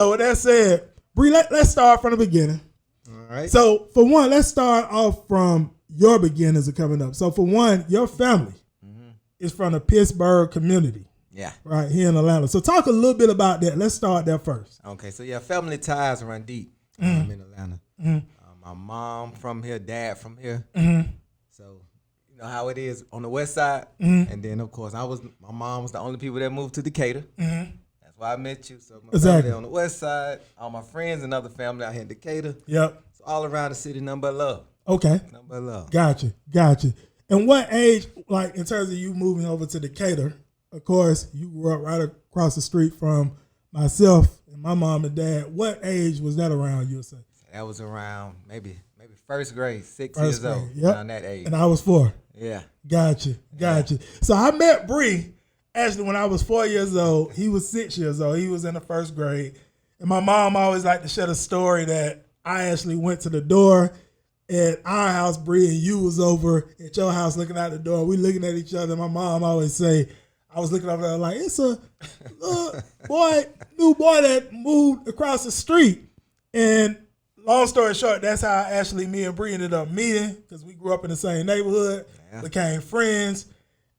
So with that said, Bri, let's start from the beginning. All right. So for one, let's start off from your beginnings of coming up. So for one, your family is from the Pittsburgh community. Yeah. Right here in Atlanta. So talk a little bit about that. Let's start there first. Okay. So yeah, family ties run deep. I'm in Atlanta. My mom from here, dad from here. So you know how it is on the west side. And then of course my mom was the only people that moved to Decatur. That's why I met you. So my family on the west side, all my friends and other family out here in Decatur. Yep. So all around the city, nothing but love. Okay. Nothing but love. Gotcha. And what age, like in terms of you moving over to Decatur, of course, you grew up right across the street from myself and my mom and dad. What age was that around, you would say? That was around maybe first grade, 6 years old. Yep. Around that age. And I was 4. Yeah. Gotcha. So I met Bri actually when I was 4 years old. He was 6 years old. He was in the first grade. And my mom always liked to share the story that I actually went to the door at our house, Bri, and you was over at your house looking out the door. We looking at each other. My mom always say, I was looking over there like, it's a new boy that moved across the street. And long story short, that's how actually me and Bri ended up meeting because we grew up in the same neighborhood, became friends.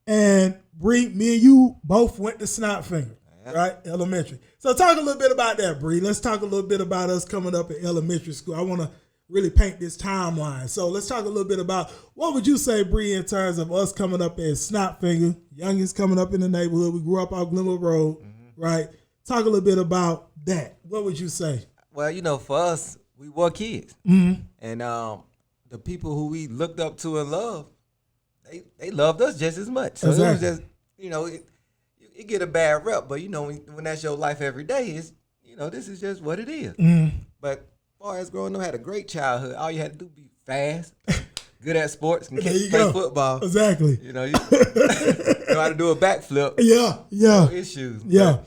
And Bri, me and you both went to Snotfinger, right? Elementary. So talk a little bit about that, Bri. Let's talk a little bit about us coming up in elementary school. I want to really paint this timeline. So let's talk a little bit about what would you say, Bri, in terms of us coming up as Snotfinger, youngest coming up in the neighborhood. We grew up off Glenwood Road, right? Talk a little bit about that. What would you say? Well, you know, for us, we were kids. And the people who we looked up to and loved, they loved us just as much. So it was just, you know, it get a bad rep, but you know, when that's your life every day, it's, you know, this is just what it is. But as far as growing up, I had a great childhood. All you had to do be fast, good at sports, and play football. Exactly. You know, you know how to do a backflip. Yeah. No issues. Yeah.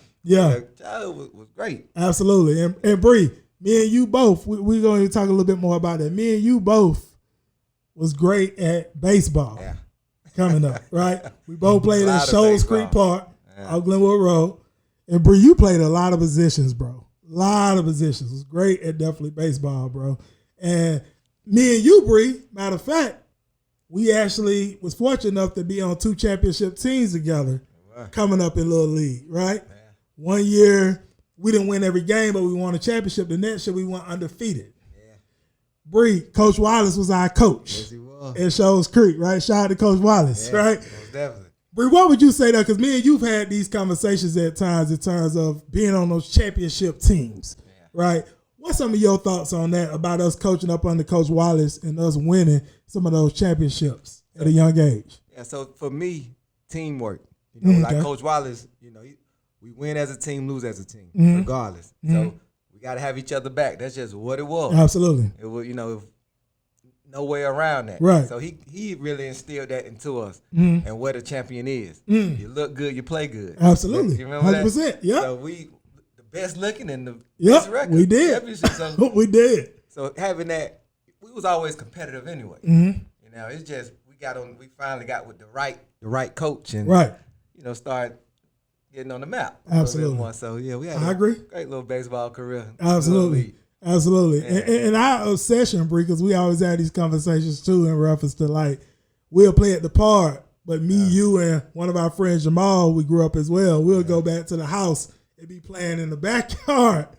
Childhood was great. Absolutely. And Bri, me and you both, we're going to talk a little bit more about that. Me and you both was great at baseball coming up, right? We both played at Shoals Creek Park on Glenwood Road. And Bri, you played a lot of positions, bro. A lot of positions. Was great at definitely baseball, bro. And me and you, Bri, matter of fact, we actually was fortunate enough to be on 2 championship teams together coming up in Little League, right? Yeah. One year, we didn't win every game, but we won a championship. The next year, we went undefeated. Yeah. Bri, Coach Wallace was our coach. Yes, he was. At Shoals Creek, right? Shout out to Coach Wallace, right? Most definitely. Bri, what would you say though? Because me and you've had these conversations at times in terms of being on those championship teams, right? What's some of your thoughts on that about us coaching up under Coach Wallace and us winning some of those championships at a young age? Yeah, so for me, teamwork. You know, like Coach Wallace, you know, we win as a team, lose as a team, regardless. So we got to have each other back. That's just what it was. Absolutely. It was, you know, no way around that. Right. So he really instilled that into us and what a champion is. You look good, you play good. Absolutely. You remember 100%. that? Yeah. So we the best looking and the best record. We did. So, we did. So having that, we was always competitive anyway. You know, it's just we finally got with the right coach and you know, start getting on the map. Absolutely. More. So yeah, we had I agree. Great little baseball career. Absolutely. And our obsession, Bri, because we always had these conversations too in reference to like, we'll play at the park, but me, you, and one of our friends, Jamal, we grew up as well, we'll go back to the house and be playing in the backyard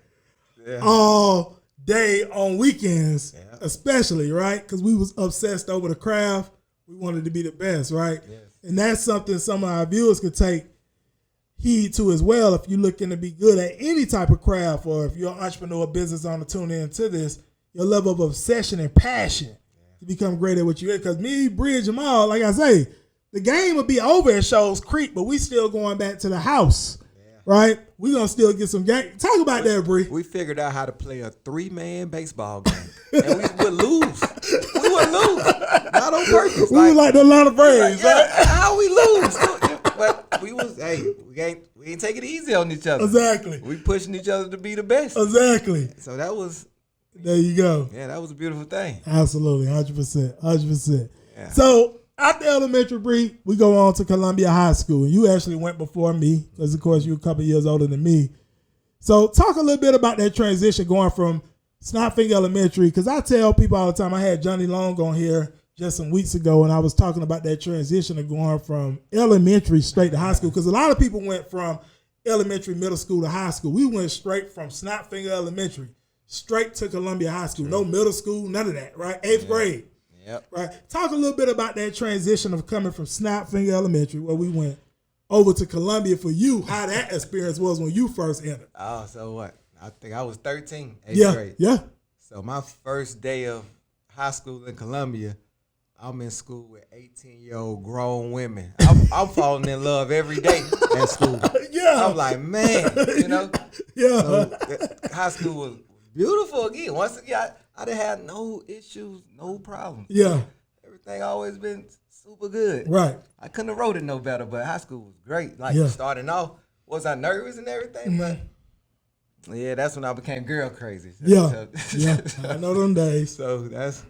all day on weekends, especially, right? Because we was obsessed over the craft. We wanted to be the best, right? Yes. And that's something some of our viewers could take heed to as well. If you're looking to be good at any type of craft, or if you're an entrepreneur business owner tune into this, your level of obsession and passion to become great at what you're in. Because me, Bri, and Jamal, like I say, the game will be over at Shoals Creek, but we still going back to the house, right? We're going to still get some game. Talk about that, Bri. We figured out how to play a 3-man baseball game. And we would lose. We would lose. Not on purpose. We were like the lot of brains. Like, how we lose? But we ain't taking it easy on each other. Exactly. We pushing each other to be the best. Exactly. So that was. There you go. Yeah, that was a beautiful thing. Absolutely, 100%. Yeah. So after elementary, Bri, we go on to Columbia High School. You actually went before me, because of course you're a couple years older than me. So talk a little bit about that transition going from Snotfinger Elementary, because I tell people all the time, I had Johnny Long on here just some weeks ago, and I was talking about that transition of going from elementary straight to high school, because a lot of people went from elementary, middle school to high school. We went straight from Snotfinger Elementary straight to Columbia High School. No middle school, none of that, right? 8th grade. Yep. Right. Talk a little bit about that transition of coming from Snotfinger Elementary, where we went, over to Columbia for you, how that experience was when you first entered. Oh, so what? I think I was 13, 8th grade. Yeah. So my first day of high school in Columbia, I'm in school with 18-year-old grown women. I'm falling in love every day at school. Yeah. I'm like, man, you know? Yeah. So high school was beautiful again. Once again, I didn't have no issues, no problems. Yeah. Everything always been super good. Right. I couldn't have wrote it no better, but high school was great. Like starting off, was I nervous and everything? But yeah, that's when I became girl crazy. So, Yeah. I know them days. So that's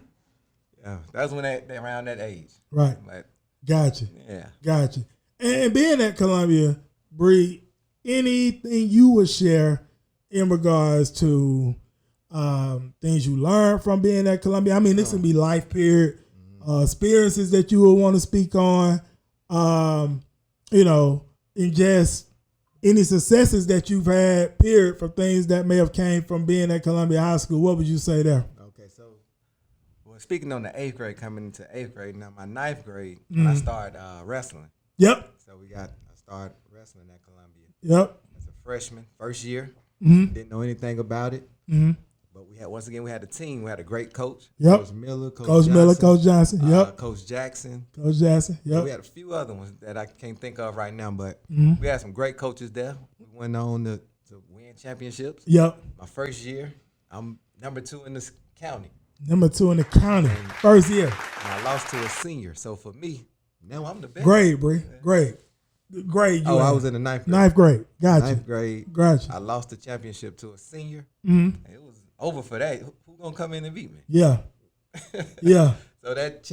when around that age. Right. But, Gotcha. Yeah. Gotcha. And being at Columbia, Bri, anything you would share in regards to things you learned from being at Columbia? I mean, this can be life period, experiences that you would want to speak on, you know, and just any successes that you've had, period, from things that may have came from being at Columbia High School. What would you say there? Okay, so speaking on the 8th grade, coming into 8th grade, now my 9th grade, when I started wrestling. Yep. So I started wrestling at Columbia. Yep. As a freshman, first year. Mm-hmm. Didn't know anything about it. Mm-hmm. But we had a team. We had a great coach. Yep. Coach Miller, Coach Johnson. Yep. Coach Jackson. Coach Jackson. Yep. We had a few other ones that I can't think of right now, but Mm-hmm. we had some great coaches there. We went on to win championships. Yep. My first year, I'm number 2 in this county. Number 2 in the county. First year. And I lost to a senior. So for me, now I'm the best. Grade, Bri. Grade. Grade. Oh, I was in the 9th grade. 9th grade. Gotcha. 9th grade. Gotcha. I lost the championship to a senior. Mm-hmm. It was over for that. Who gonna come in and beat me? Yeah. Yeah. So that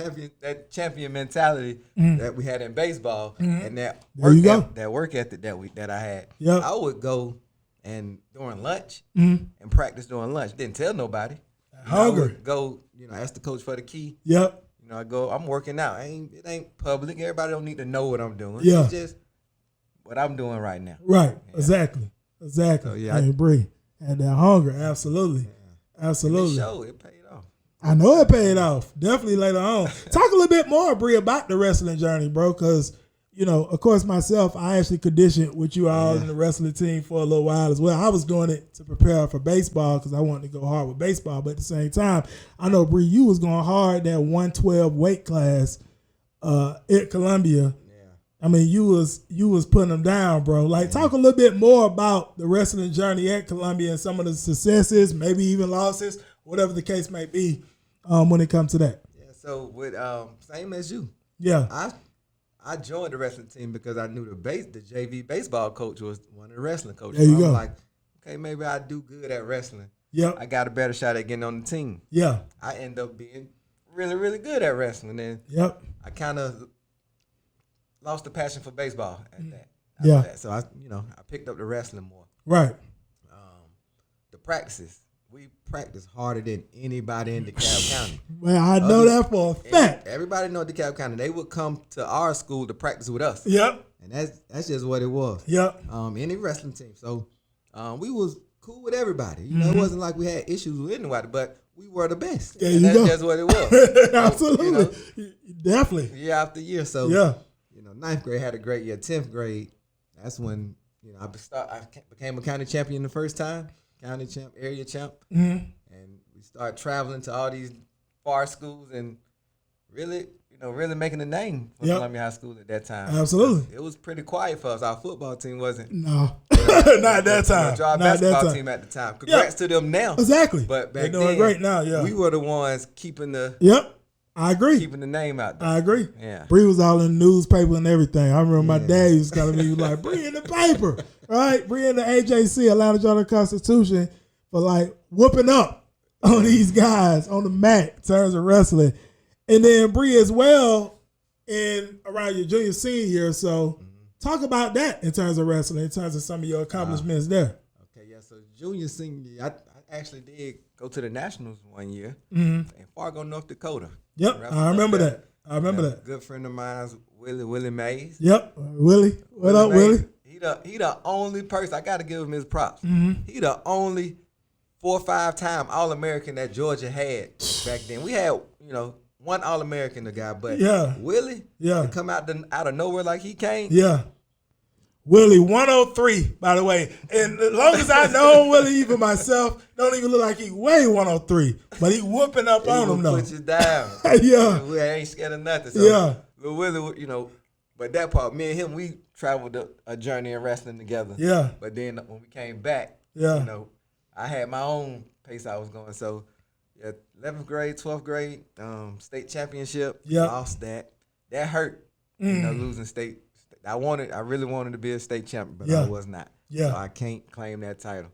champion mentality that we had in baseball and that work ethic that I had. Yep. I would go and during lunch and practice during lunch. Didn't tell nobody. I would go, ask the coach for the key. Yep. I go, I'm working out. It ain't public. Everybody don't need to know what I'm doing. Yeah. It's just what I'm doing right now. Right. Yeah. Exactly. So, yeah, hey, Bri had that hunger. Absolutely. Yeah. Absolutely. It paid off. I know it paid off. Definitely later on. Talk a little bit more, Bri, about the wrestling journey, bro, because, of course, myself, I actually conditioned with you all in the wrestling team for a little while as well. I was doing it to prepare for baseball because I wanted to go hard with baseball. But at the same time, I know, Bri, you was going hard that 112 weight class at Columbia. Yeah. I mean, you was putting them down, bro. Like, talk a little bit more about the wrestling journey at Columbia and some of the successes, maybe even losses, whatever the case may be, when it comes to that. Yeah, so with same as you. Yeah. I joined the wrestling team because I knew the JV baseball coach was one of the wrestling coaches. There you go. I'm like, okay, maybe I do good at wrestling. Yep. I got a better shot at getting on the team. Yeah. I end up being really, really good at wrestling. And yep. I kind of lost the passion for baseball at that. Yeah. That. So I picked up the wrestling more. Right. The practices. We practice harder than anybody in DeKalb County. Well, I know that for a fact. Everybody know DeKalb County. They would come to our school to practice with us. Yep. And that's just what it was. Yep. Any wrestling team. So we was cool with everybody. It wasn't like we had issues with anybody, but we were the best. There and you that's go. just what it was. Absolutely. Definitely. Year after year. So 9th grade had a great year. 10th grade, that's when I became a county champion the first time. County champ, area champ, and we started traveling to all these far schools and really making a name for Columbia High School at that time. Absolutely, it was pretty quiet for us. Our football team wasn't. No, not at that time. Our basketball team at the time. Congrats to them now. Exactly, but back they're doing great now. Yeah, we were the ones keeping the. Yep. I agree. Keeping the name out there. I agree. Yeah. Bri was all in the newspaper and everything. I remember my dad used to be like, Bri in the paper, right? Bri in the AJC, Atlanta Journal-Constitution, for like whooping up on these guys on the mat in terms of wrestling. And then Bri as well in around your junior, senior year. So talk about that in terms of wrestling, in terms of some of your accomplishments there. Okay, yeah. So junior, senior year, I actually did go to the Nationals one year in Fargo, North Dakota. Yep, I remember that. I remember that. Good friend of mine's Willie Mays. Yep, Willie. What up, Willie? He the only person, I got to give him his props. He the only 4 or 5 time All-American that Georgia had back then. We had, one All-American, the guy, but Willie, to come out of nowhere like he came. Yeah. Willie, 103, by the way. And as long as I know Willie, even myself, don't even look like he weigh 103. But he whooping up on him, though. Put you down. Yeah. We ain't scared of nothing. So Lil Willie, but that part, me and him, we traveled a journey in wrestling together. Yeah. But then when we came back, I had my own pace I was going. So, 11th grade, 12th grade, state championship, lost that. That hurt, losing state. I really wanted to be a state champion, but I was not. Yeah. So I can't claim that title.